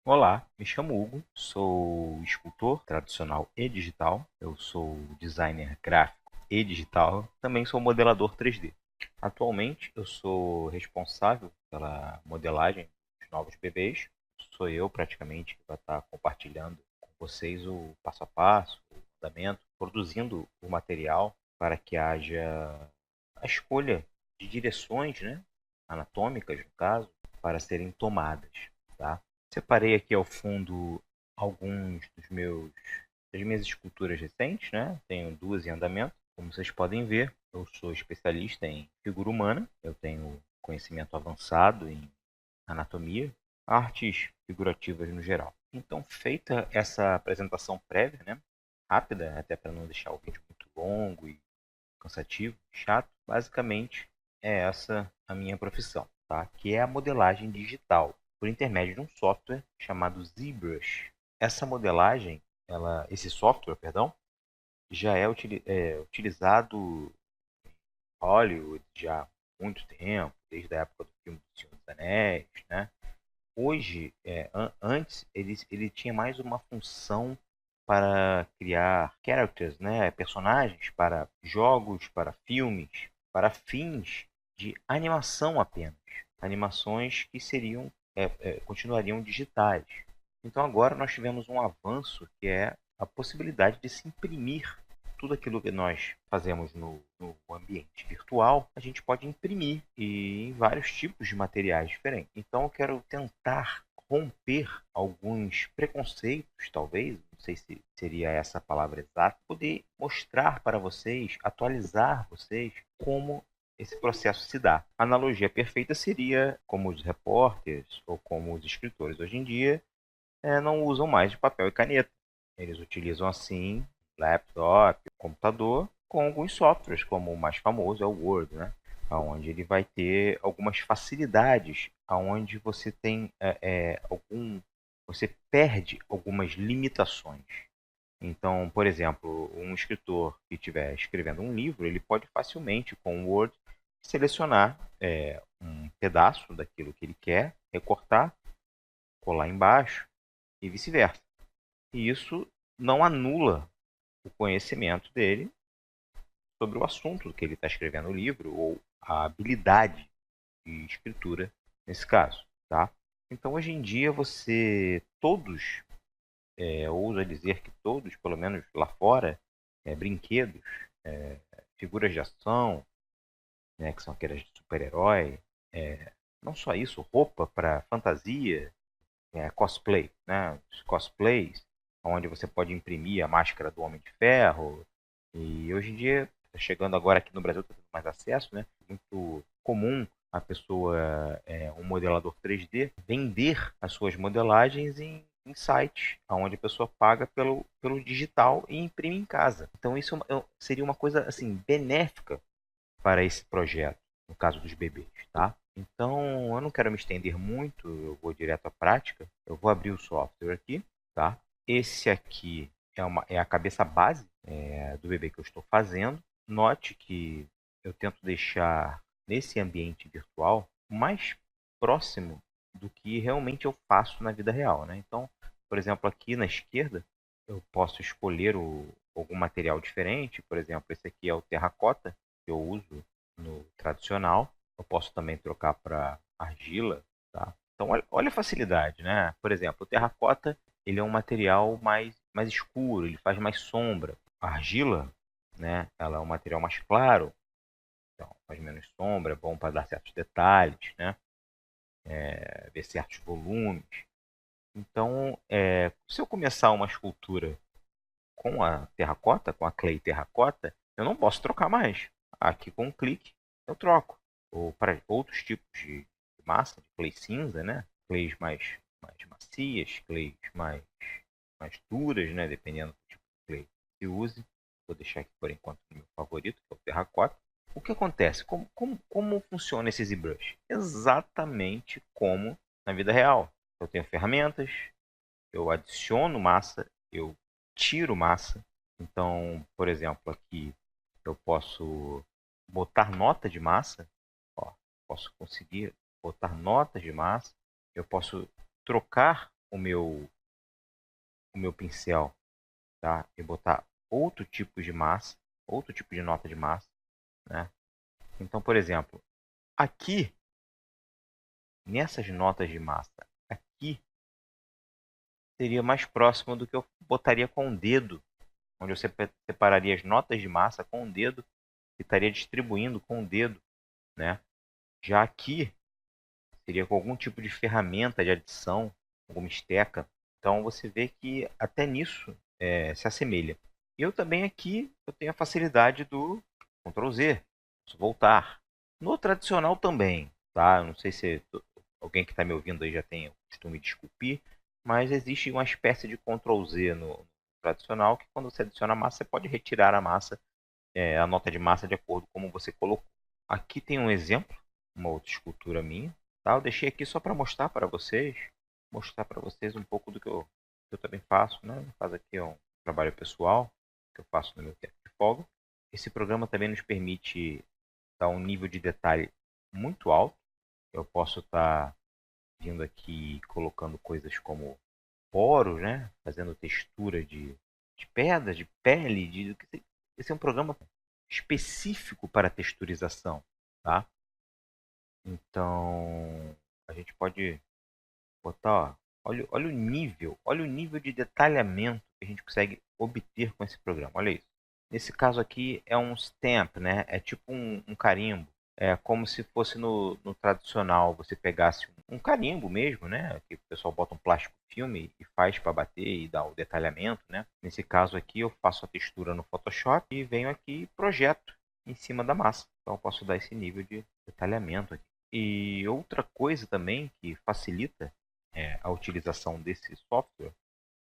Olá, me chamo Hugo, sou escultor tradicional e digital, eu sou designer gráfico e digital, também sou modelador 3D. Atualmente eu sou responsável pela modelagem dos novos bebês, sou eu praticamente que vai estar compartilhando com vocês o passo a passo, o andamento, produzindo o material para que haja a escolha de direções, né, anatômicas no caso, para serem tomadas, tá? Separei aqui ao fundo alguns das minhas esculturas recentes, né? Tenho duas em andamento. Como vocês podem ver, eu sou especialista em figura humana. Eu tenho conhecimento avançado em anatomia, artes figurativas no geral. Então, feita essa apresentação prévia, né? Rápida, até para não deixar o vídeo muito longo e cansativo, chato, basicamente é essa a minha profissão, tá? Que é a modelagem digital por intermédio de um software chamado ZBrush. Essa modelagem, esse software, perdão, já é utilizado em Hollywood já há muito tempo, desde a época do filme do Senhor dos Anéis, né? Hoje, antes, ele tinha mais uma função para criar characters, né, personagens para jogos, para filmes, para fins de animação apenas. Animações que continuariam digitais. Então agora nós tivemos um avanço que é a possibilidade de se imprimir tudo aquilo que nós fazemos no ambiente virtual, a gente pode imprimir em vários tipos de materiais diferentes. Então eu quero tentar romper alguns preconceitos, talvez, não sei se seria essa a palavra exata, poder mostrar para vocês, atualizar vocês como esse processo se dá. A analogia perfeita seria como os repórteres ou como os escritores hoje em dia não usam mais de papel e caneta. Eles utilizam assim laptop, computador, com alguns softwares, como o mais famoso é o Word, né? Onde ele vai ter algumas facilidades, aonde você tem você perde algumas limitações. Então, por exemplo, um escritor que estiver escrevendo um livro, ele pode facilmente, com o Word, selecionar um pedaço daquilo que ele quer, recortar, colar embaixo e vice-versa. E isso não anula o conhecimento dele sobre o assunto que ele está escrevendo no livro ou a habilidade de escritura nesse caso, tá? Então, hoje em dia, todos, ousa dizer que todos, pelo menos lá fora, brinquedos, figuras de ação, né, que são aquelas de super-herói, não só isso, roupa para fantasia, cosplay, né? Os cosplays, onde você pode imprimir a máscara do Homem de Ferro. E hoje em dia, chegando agora aqui no Brasil, está tendo mais acesso, né? Muito comum a pessoa, um modelador 3D, vender as suas modelagens em sites, onde a pessoa paga pelo digital e imprime em casa. Então isso seria uma coisa assim benéfica para esse projeto, no caso dos bebês, tá? Então, eu não quero me estender muito, eu vou direto à prática. Eu vou abrir o software aqui, tá? Esse aqui é a cabeça base do bebê que eu estou fazendo. Note que eu tento deixar nesse ambiente virtual o mais próximo do que realmente eu faço na vida real, né? Então, por exemplo, aqui na esquerda, eu posso escolher algum material diferente. Por exemplo, esse aqui é o terracota, que eu uso no tradicional. Eu posso também trocar para argila, tá? Então, olha a facilidade, né? Por exemplo, o terracota, ele é um material mais escuro, ele faz mais sombra. A argila, né? Ela é um material mais claro, então faz menos sombra, é bom para dar certos detalhes, né? Ver certos volumes. Então, se eu começar uma escultura com a terracota, com a clay terracota, eu não posso trocar mais. Aqui com um clique eu troco. Ou para outros tipos de massa, de clay cinza, né? Clays mais macias, clays mais duras, né? Dependendo do tipo de clay que use. Vou deixar aqui por enquanto o meu favorito, que é o terracota. O que acontece? Como funciona esse ZBrush? Exatamente como na vida real. Eu tenho ferramentas, eu adiciono massa, eu tiro massa. Então, por exemplo, aqui eu posso botar nota de massa. Ó, posso conseguir botar notas de massa. Eu posso trocar o meu pincel, tá? E botar outro tipo de massa, outro tipo de nota de massa, né? Então, por exemplo, aqui, nessas notas de massa, aqui seria mais próximo do que eu botaria com o dedo, onde você separaria as notas de massa com o dedo e estaria distribuindo com o dedo, né? Já aqui seria com algum tipo de ferramenta de adição, alguma esteca. Então você vê que até nisso se assemelha. Eu também aqui eu tenho a facilidade do Ctrl Z, posso voltar. No tradicional também, tá? Não sei se alguém que está me ouvindo aí já tem o costume de esculpir, mas existe uma espécie de Ctrl Z no tradicional que quando você adiciona a massa, você pode retirar a massa, a nota de massa de acordo com como você colocou. Aqui tem um exemplo, uma outra escultura minha. Tá? Eu deixei aqui só para mostrar para vocês um pouco do que eu também faço. Né? Faz aqui um trabalho pessoal que eu faço no meu tempo de folga. Esse programa também nos permite dar um nível de detalhe muito alto. Eu posso estar vindo aqui colocando coisas como poros, né? Fazendo textura de pedra, de pele. Esse é um programa específico para texturização. Tá? Então, a gente pode botar, ó, olha o nível de detalhamento que a gente consegue obter com esse programa. Olha isso. Nesse caso aqui é um stamp, né? É tipo um carimbo. É como se fosse no tradicional, você pegasse um carimbo mesmo, né? Que o pessoal bota um plástico filme e faz para bater e dar o detalhamento, né? Nesse caso aqui eu faço a textura no Photoshop e venho aqui e projeto em cima da massa. Então eu posso dar esse nível de detalhamento aqui. E outra coisa também que facilita a utilização desse software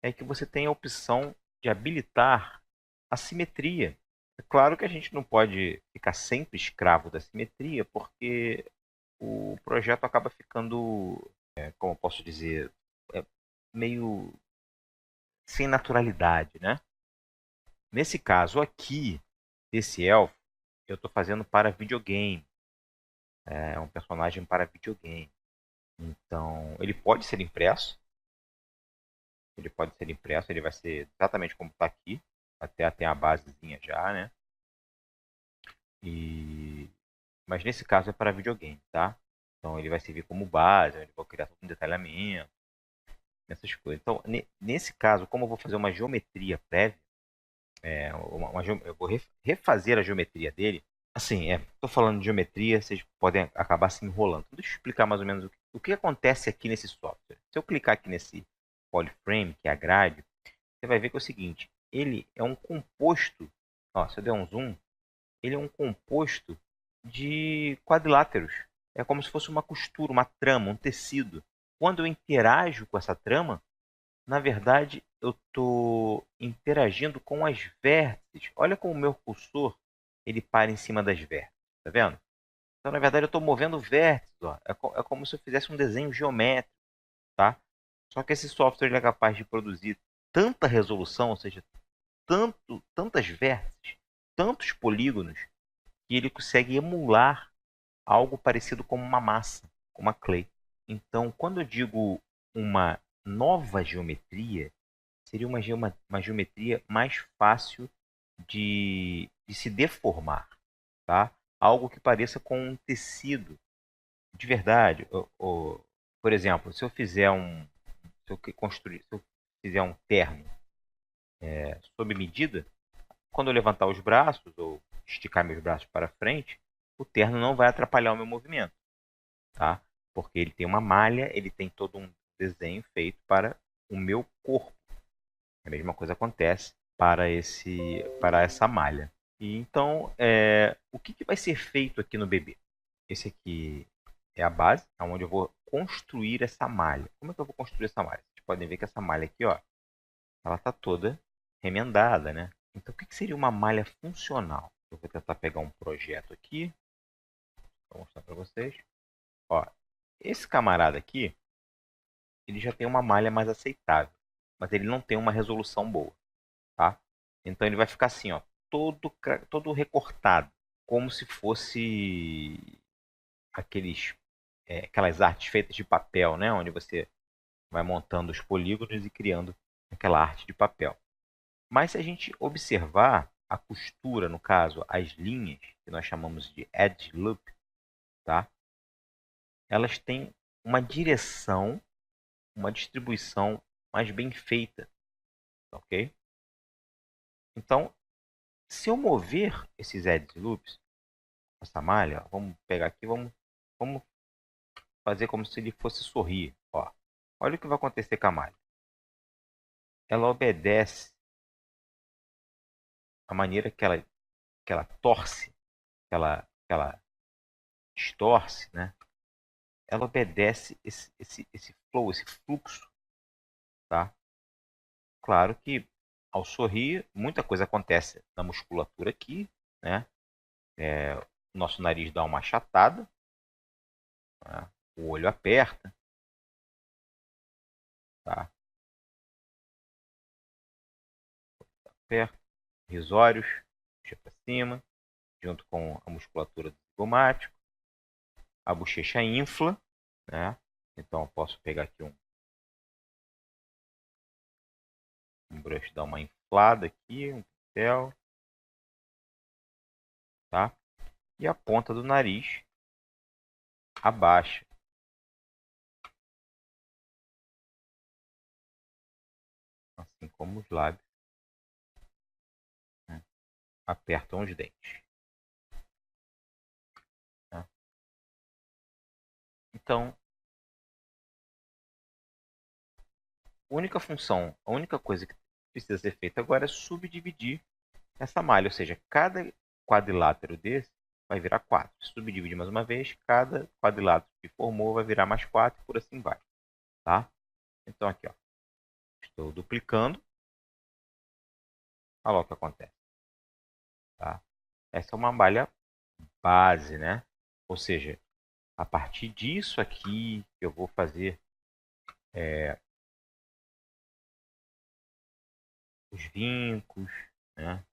é que você tem a opção de habilitar a simetria. É claro que a gente não pode ficar sempre escravo da simetria, porque o projeto acaba ficando, como eu posso dizer, é, meio sem naturalidade, né? Nesse caso aqui, esse elfo, eu estou fazendo para videogame. É um personagem para videogame. Então, ele vai ser exatamente como está aqui, até tem a basezinha já, né? E mas nesse caso é para videogame, tá? Então ele vai servir como base, ele vai criar todo um detalhamento, essas coisas. Então, nesse caso, como eu vou fazer uma geometria prévia, eu vou refazer a geometria dele. Assim, estou falando de geometria, vocês podem acabar se enrolando. Então, deixa eu explicar mais ou menos o que acontece aqui nesse software. Se eu clicar aqui nesse polyframe, que é a grade, você vai ver que é o seguinte, ele é um composto, ó, se eu der um zoom, ele é um composto de quadriláteros. É como se fosse uma costura, uma trama, um tecido. Quando eu interajo com essa trama, na verdade, eu estou interagindo com as vértices. Olha como o meu cursor ele para em cima das vértices. Tá vendo? Então, na verdade, eu estou movendo vértices. Ó. É como se eu fizesse um desenho geométrico. Tá? Só que esse software ele é capaz de produzir tanta resolução, ou seja, tantas vértices, tantos polígonos, que ele consegue emular algo parecido com uma massa, com uma clay. Então, quando eu digo uma nova geometria, seria uma geometria mais fácil de se deformar, tá? Algo que pareça com um tecido de verdade. Por exemplo, se eu fizer se eu fizer um terno sob medida, quando eu levantar os braços ou esticar meus braços para frente, o terno não vai atrapalhar o meu movimento, tá? Porque ele tem uma malha, ele tem todo um desenho feito para o meu corpo. A mesma coisa acontece para essa malha. E então, o que vai ser feito aqui no bebê? Esse aqui é a base, onde eu vou construir essa malha. Como é que eu vou construir essa malha? Vocês podem ver que essa malha aqui, ó, ela está toda remendada, né? Então, o que seria uma malha funcional? Eu vou tentar pegar um projeto aqui, para mostrar para vocês. Ó, esse camarada aqui, ele já tem uma malha mais aceitável, mas ele não tem uma resolução boa, tá? Então ele vai ficar assim, ó, todo recortado, como se fosse aquelas artes feitas de papel, né? Onde você vai montando os polígonos e criando aquela arte de papel. Mas se a gente observar a costura, no caso, as linhas, que nós chamamos de edge loop, tá? Elas têm uma direção, uma distribuição mais bem feita, ok? Então, se eu mover esses edge loops, essa malha, ó, vamos pegar aqui, vamos fazer como se ele fosse sorrir. Ó. Olha o que vai acontecer com a malha. Ela obedece a maneira que ela torce, que ela distorce, né? Ela obedece esse flow, esse fluxo, tá? Claro que ao sorrir, muita coisa acontece na musculatura aqui, né? O nosso nariz dá uma achatada, né? O olho aperta, tá? Aperta, risórios, puxa para cima, junto com a musculatura do zigomático. A bochecha infla, né? Então eu posso pegar aqui um brush, dar uma inflada aqui, um pincel, tá? E a ponta do nariz abaixa, assim como os lábios, né? Apertam os dentes, tá? Então, a única função, a única coisa que precisa ser feita agora é subdividir essa malha, ou seja, cada quadrilátero desse vai virar 4. Subdivide mais uma vez, cada quadrilátero que formou vai virar mais 4 e por assim vai, tá? Então aqui, ó, estou duplicando, olha lá o que acontece, tá? Essa é uma malha base, né? Ou seja, a partir disso aqui eu vou fazer os vincos, né?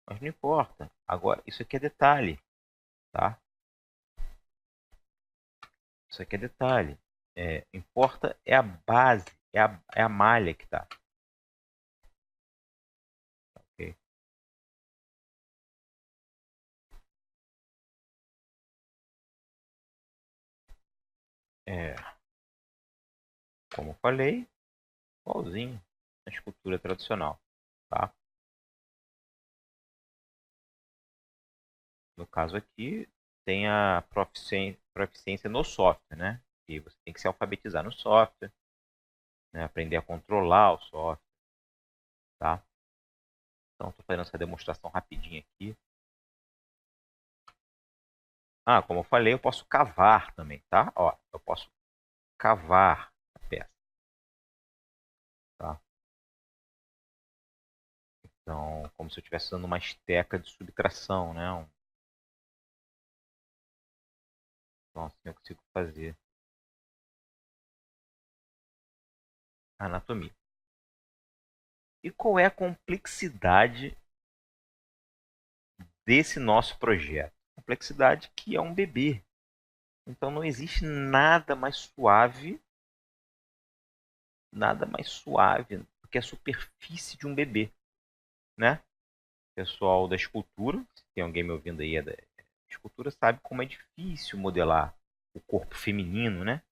Mas não importa. Agora, isso aqui é detalhe, tá? Isso aqui é detalhe. Importa é a base, é a malha que tá. Ok? É, como eu falei, igualzinho na escultura tradicional, tá? No caso aqui, tem a proficiência no software, né? E você tem que se alfabetizar no software, né? Aprender a controlar o software, tá? Então, estou fazendo essa demonstração rapidinha aqui. Ah, como eu falei, eu posso cavar também, tá? Ó, eu posso cavar a peça, tá? Então, como se eu estivesse usando uma esteca de subtração, né? Então, assim eu consigo fazer a anatomia. E qual é a complexidade desse nosso projeto? A complexidade que é um bebê. Então, não existe nada mais suave do que a superfície de um bebê, né? Pessoal da escultura, se tem alguém me ouvindo aí da escultura, sabe como é difícil modelar o corpo feminino, né?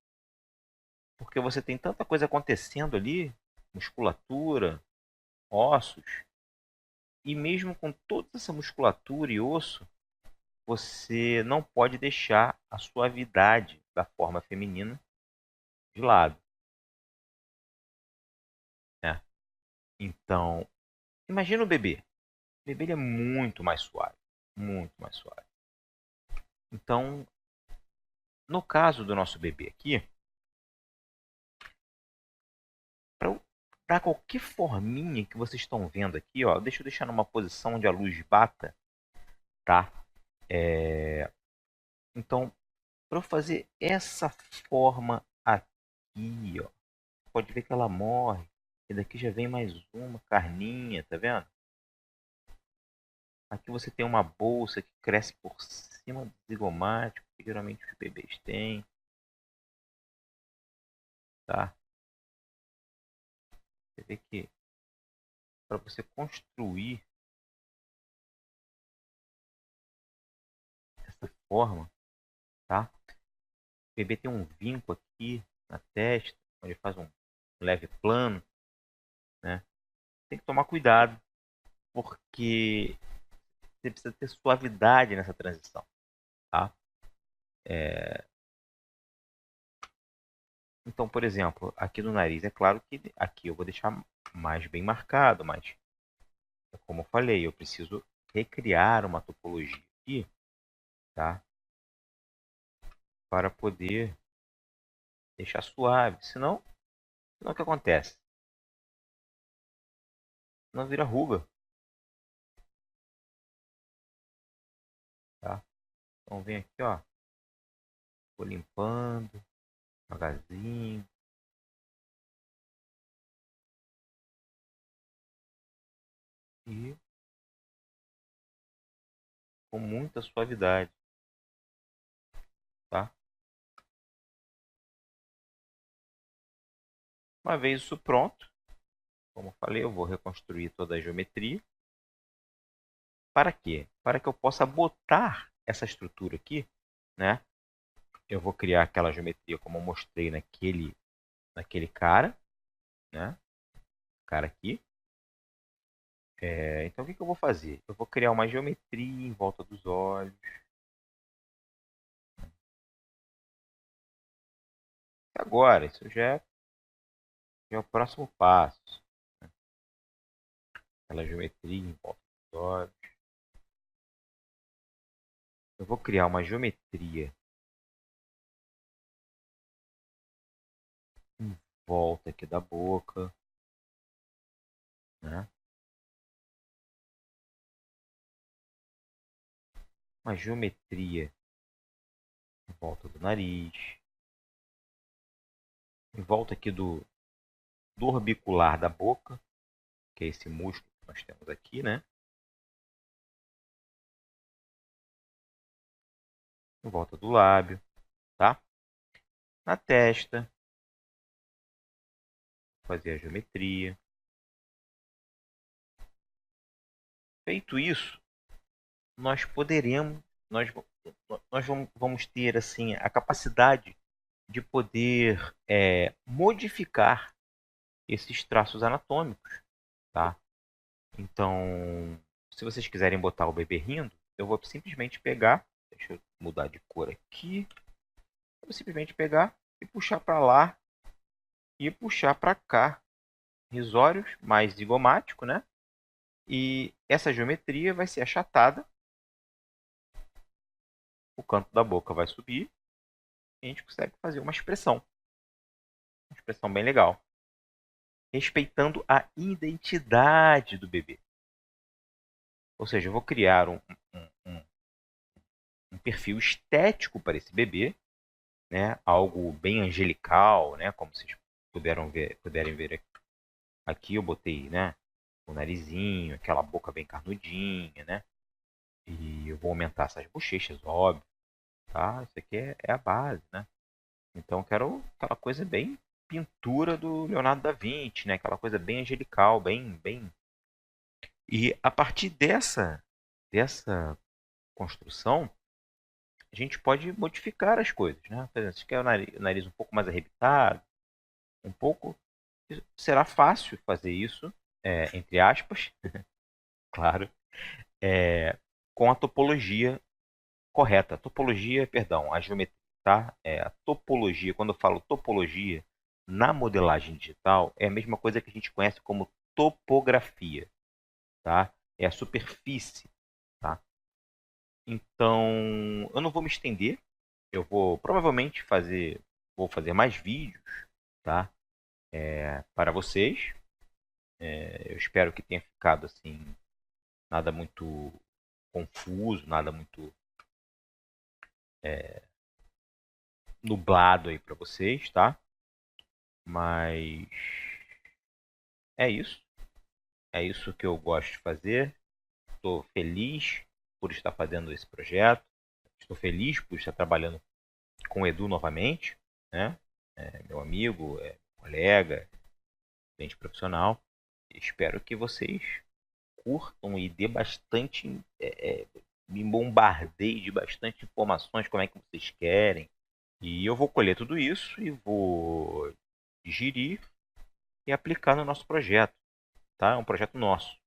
Porque você tem tanta coisa acontecendo ali, musculatura, ossos, e mesmo com toda essa musculatura e osso, você não pode deixar a suavidade da forma feminina de lado, né? Então, imagina o bebê. O bebê ele é muito mais suave, muito mais suave. Então, no caso do nosso bebê aqui, para dar qualquer forminha que vocês estão vendo aqui, ó, deixa eu deixar numa posição onde a luz bata, tá? Então, para eu fazer essa forma aqui, ó, pode ver que ela morre. E daqui já vem mais uma carninha, tá vendo? Aqui você tem uma bolsa que cresce por cima do zigomático, que geralmente os bebês têm. tá? Você vê que para você construir dessa forma, tá? O bebê tem um vinco aqui na testa, onde faz um leve plano, né? Tem que tomar cuidado, porque você precisa ter suavidade nessa transição, tá? Então, por exemplo, aqui no nariz, é claro que aqui eu vou deixar mais bem marcado, mas como eu falei, eu preciso recriar uma topologia aqui, tá? Para poder deixar suave. Senão o que acontece? Não vira ruga, tá? Então vem aqui, ó, vou limpando devagarzinho e com muita suavidade, tá? Uma vez isso pronto, como eu falei, eu vou reconstruir toda a geometria. Para quê? Para que eu possa botar essa estrutura aqui, né? Eu vou criar aquela geometria como eu mostrei naquele cara, né? Cara aqui. Então o que eu vou fazer? Eu vou criar uma geometria em volta dos olhos. Agora, isso já é o próximo passo. Né? Aquela geometria em volta dos olhos. Eu vou criar uma geometria em volta aqui da boca, né? Uma geometria em volta do nariz, em volta aqui do orbicular da boca, que é esse músculo que nós temos aqui, né? Em volta do lábio, tá? Na testa, fazer a geometria. Feito isso, nós poderemos, nós, nós vamos ter assim a capacidade de poder modificar esses traços anatômicos, tá? Então, se vocês quiserem botar o bebê rindo, eu vou simplesmente pegar, deixa eu mudar de cor aqui, eu vou simplesmente pegar e puxar para lá e puxar para cá, risórios mais zigomático, né? E essa geometria vai ser achatada, o canto da boca vai subir e a gente consegue fazer uma expressão bem legal, respeitando a identidade do bebê. Ou seja, eu vou criar um, um perfil estético para esse bebê, né? Algo bem angelical, né? Como vocês puderem ver aqui. Aqui eu botei, né? O narizinho, aquela boca bem carnudinha, né? E eu vou aumentar essas bochechas, óbvio, tá? Isso aqui é a base, né? Então eu quero aquela coisa bem pintura do Leonardo da Vinci, né? Aquela coisa bem angelical, bem. E a partir dessa construção, a gente pode modificar as coisas, né? Por exemplo, se quer o nariz um pouco mais arrebitado, um pouco, será fácil fazer isso, entre aspas, claro, com a topologia correta. Topologia, perdão, a geometria, tá? A topologia, quando eu falo topologia, na modelagem digital, é a mesma coisa que a gente conhece como topografia, tá? É a superfície, tá? Então, eu não vou me estender, eu vou provavelmente vou fazer mais vídeos, tá? Para vocês. Eu espero que tenha ficado assim, nada muito confuso, nada muito nublado aí para vocês, tá? Mas é isso. É isso que eu gosto de fazer. Estou feliz por estar fazendo esse projeto. Estou feliz por estar trabalhando com o Edu novamente, né? Meu amigo, colega, cliente profissional. Espero que vocês curtam e dê bastante, me bombardeie de bastante informações, como é que vocês querem. E eu vou colher tudo isso e vou digerir e aplicar no nosso projeto, tá? É um projeto nosso,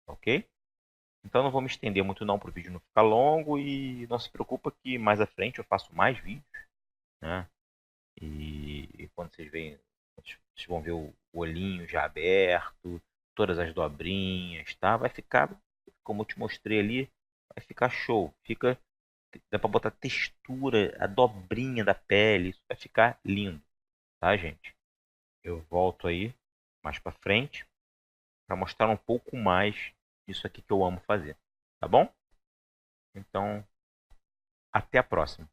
ok? Então não vou me estender muito não para o vídeo não ficar longo e não se preocupa que mais à frente eu faço mais vídeos, né? E quando vocês veem, vocês vão ver o olhinho já aberto, todas as dobrinhas, tá? Vai ficar, como eu te mostrei ali, vai ficar show. Dá para botar textura, a dobrinha da pele, isso vai ficar lindo, tá, gente? Eu volto aí mais para frente para mostrar um pouco mais disso aqui que eu amo fazer, tá bom? Então, até a próxima.